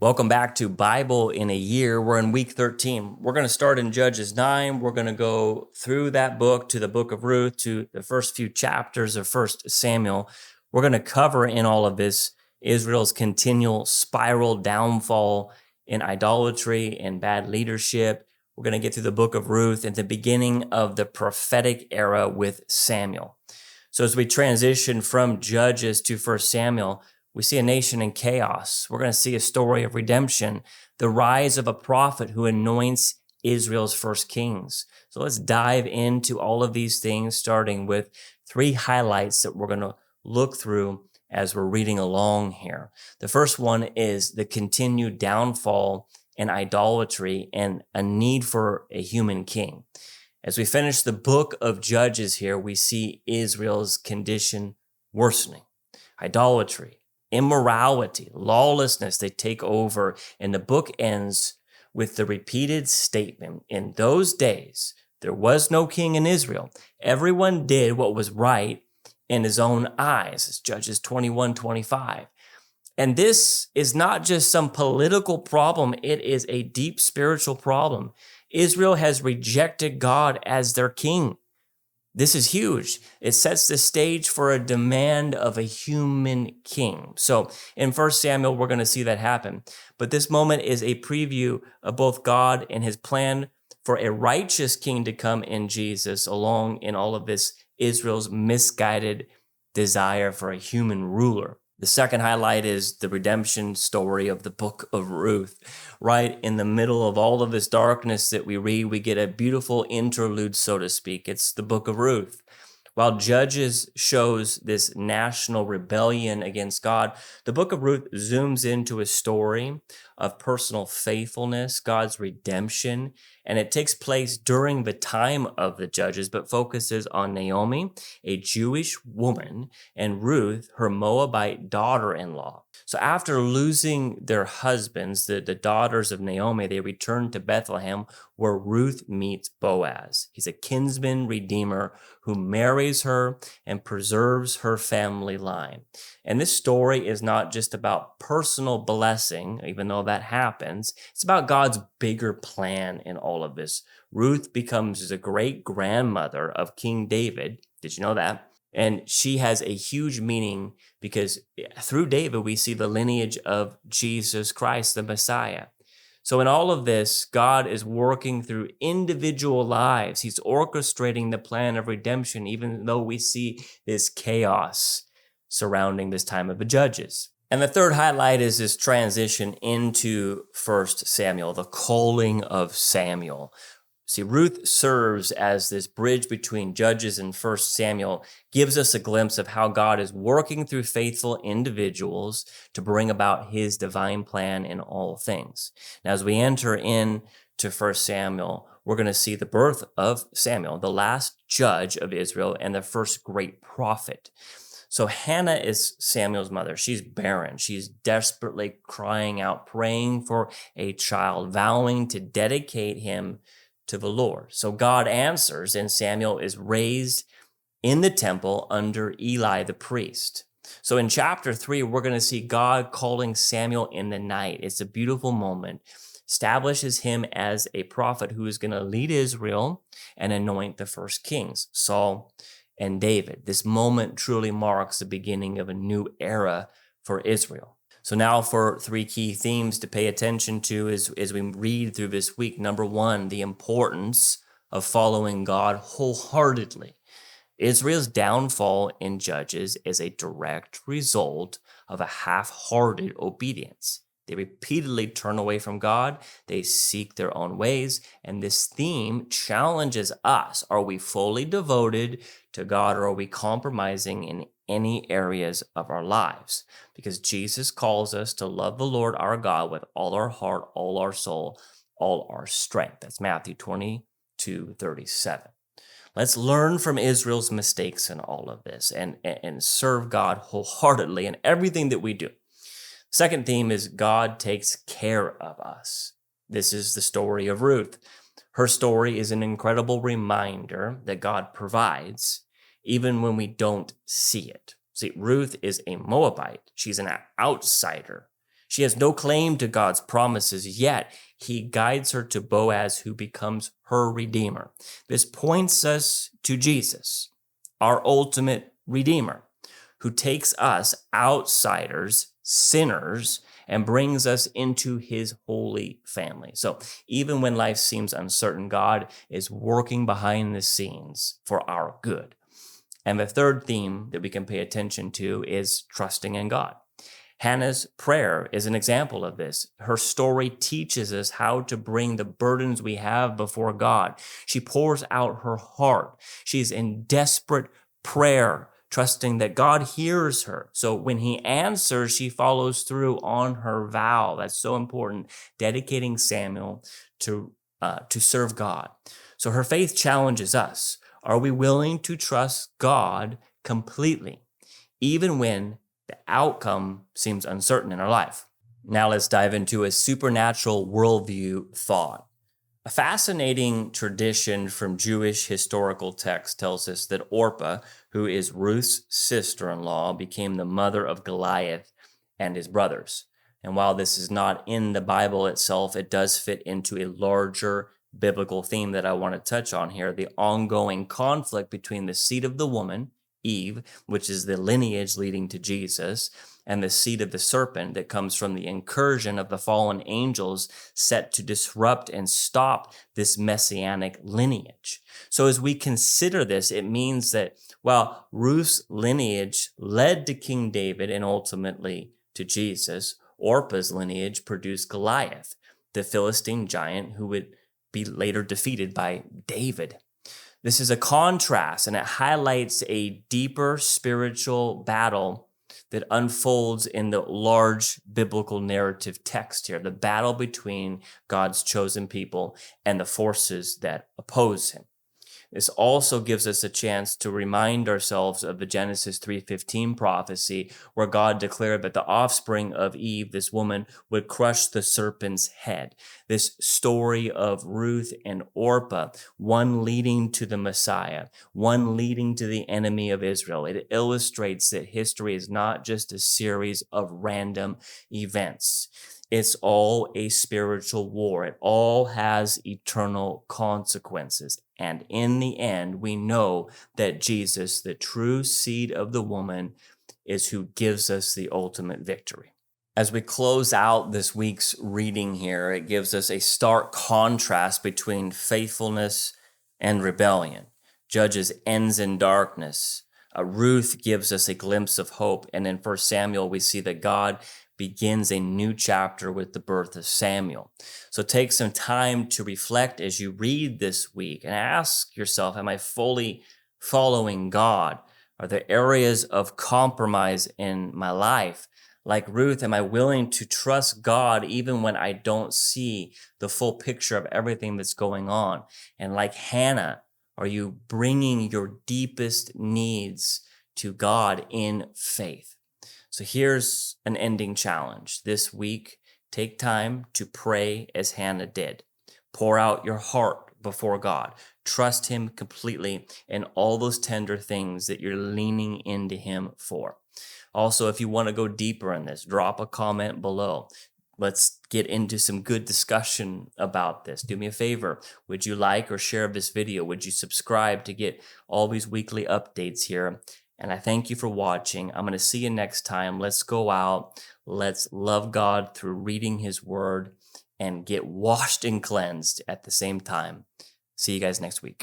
Welcome back to Bible in a Year. We're in week 13. We're going to start in Judges 9. We're going to go through that book to the book of Ruth, to the first few chapters of 1 Samuel. We're going to cover in all of this Israel's continual spiral downfall in idolatry and bad leadership. We're going to get through the book of Ruth and the beginning of the prophetic era with Samuel. So as we transition from Judges to 1 Samuel, we see a nation in chaos. We're going to see a story of redemption, the rise of a prophet who anoints Israel's first kings. So let's dive into all of these things, starting with three highlights that we're going to look through as we're reading along here. The first one is the continued downfall in idolatry and a need for a human king. As we finish the book of Judges here, we see Israel's condition worsening. Idolatry, immorality, lawlessness, they take over. And the book ends with the repeated statement, in those days, there was no king in Israel. Everyone did what was right in his own eyes. It's Judges 21:25. And this is not just some political problem. It is a deep spiritual problem. Israel has rejected God as their king. This is huge. It sets the stage for a demand of a human king. So in 1 Samuel, we're going to see that happen. But this moment is a preview of both God and his plan for a righteous king to come in Jesus, along in all of this Israel's misguided desire for a human ruler. The second highlight is the redemption story of the book of Ruth. Right in the middle of all of this darkness that we read, we get a beautiful interlude, so to speak. It's the book of Ruth. While Judges shows this national rebellion against God, the book of Ruth zooms into a story of personal faithfulness, God's redemption, and it takes place during the time of the Judges, but focuses on Naomi, a Jewish woman, and Ruth, her Moabite daughter-in-law. So after losing their husbands, the daughters of Naomi, they return to Bethlehem, where Ruth meets Boaz. He's a kinsman redeemer who marries her and preserves her family line. And this story is not just about personal blessing, even though that happens. It's about God's bigger plan in all of this. Ruth becomes the great-grandmother of King David. Did you know that? And she has a huge meaning because through David, we see the lineage of Jesus Christ, the Messiah. So in all of this, God is working through individual lives. He's orchestrating the plan of redemption, even though we see this chaos surrounding this time of the Judges. And the third highlight is this transition into 1 Samuel, the calling of Samuel. See, Ruth serves as this bridge between Judges and 1 Samuel, gives us a glimpse of how God is working through faithful individuals to bring about his divine plan in all things. Now, as we enter into 1 Samuel, we're going to see the birth of Samuel, the last judge of Israel and the first great prophet. So Hannah is Samuel's mother. She's barren. She's desperately crying out, praying for a child, vowing to dedicate him to the Lord. So God answers, and Samuel is raised in the temple under Eli the priest. So in chapter 3, we're going to see God calling Samuel in the night. It's a beautiful moment. Establishes him as a prophet who is going to lead Israel and anoint the first kings, Saul and David. This moment truly marks the beginning of a new era for Israel. So now for three key themes to pay attention to as we read through this week. Number one, the importance of following God wholeheartedly. Israel's downfall in Judges is a direct result of a half-hearted obedience. They repeatedly turn away from God. They seek their own ways. And this theme challenges us. Are we fully devoted to God, or are we compromising in any areas of our lives? Because Jesus calls us to love the Lord our God with all our heart, all our soul, all our strength. That's Matthew 22:37. Let's learn from Israel's mistakes in all of this and serve God wholeheartedly in everything that we do. Second theme is God takes care of us. This is the story of Ruth. Her story is an incredible reminder that God provides even when we don't see it. See, Ruth is a Moabite. She's an outsider. She has no claim to God's promises, yet he guides her to Boaz, who becomes her redeemer. This points us to Jesus, our ultimate redeemer, who takes us outsiders, sinners, and brings us into his holy family. So even when life seems uncertain, God is working behind the scenes for our good. And the third theme that we can pay attention to is trusting in God. Hannah's prayer is an example of this. Her story teaches us how to bring the burdens we have before God. She pours out her heart. She's in desperate prayer, trusting that God hears her. So when he answers, she follows through on her vow. That's so important, dedicating Samuel to serve God. So her faith challenges us. Are we willing to trust God completely, even when the outcome seems uncertain in our life? Now let's dive into a supernatural worldview thought. A fascinating tradition from Jewish historical texts tells us that Orpah, who is Ruth's sister-in-law, became the mother of Goliath and his brothers. And while this is not in the Bible itself, it does fit into a larger biblical theme that I want to touch on here, the ongoing conflict between the seed of the woman, Eve, which is the lineage leading to Jesus, and the seed of the serpent that comes from the incursion of the fallen angels set to disrupt and stop this messianic lineage. So as we consider this, it means that while Ruth's lineage led to King David and ultimately to Jesus, Orpah's lineage produced Goliath, the Philistine giant who would be later defeated by David. This is a contrast, and it highlights a deeper spiritual battle that unfolds in the large biblical narrative text here, the battle between God's chosen people and the forces that oppose him. This also gives us a chance to remind ourselves of the Genesis 3:15 prophecy, where God declared that the offspring of Eve, this woman, would crush the serpent's head. This story of Ruth and Orpah, one leading to the Messiah, one leading to the enemy of Israel. It illustrates that history is not just a series of random events. It's all a spiritual war. It all has eternal consequences. And in the end, we know that Jesus, the true seed of the woman, is who gives us the ultimate victory. As we close out this week's reading here, it gives us a stark contrast between faithfulness and rebellion. Judges ends in darkness. Ruth gives us a glimpse of hope. And in 1 Samuel, we see that God begins a new chapter with the birth of Samuel. So take some time to reflect as you read this week and ask yourself, am I fully following God? Are there areas of compromise in my life? Like Ruth, am I willing to trust God even when I don't see the full picture of everything that's going on? And like Hannah, are you bringing your deepest needs to God in faith? So here's an ending challenge. This week, take time to pray as Hannah did. Pour out your heart before God. Trust him completely in all those tender things that you're leaning into him for. Also, if you want to go deeper in this, drop a comment below. Let's get into some good discussion about this. Do me a favor. Would you like or share this video? Would you subscribe to get all these weekly updates here? And I thank you for watching. I'm going to see you next time. Let's go out. Let's love God through reading his word and get washed and cleansed at the same time. See you guys next week.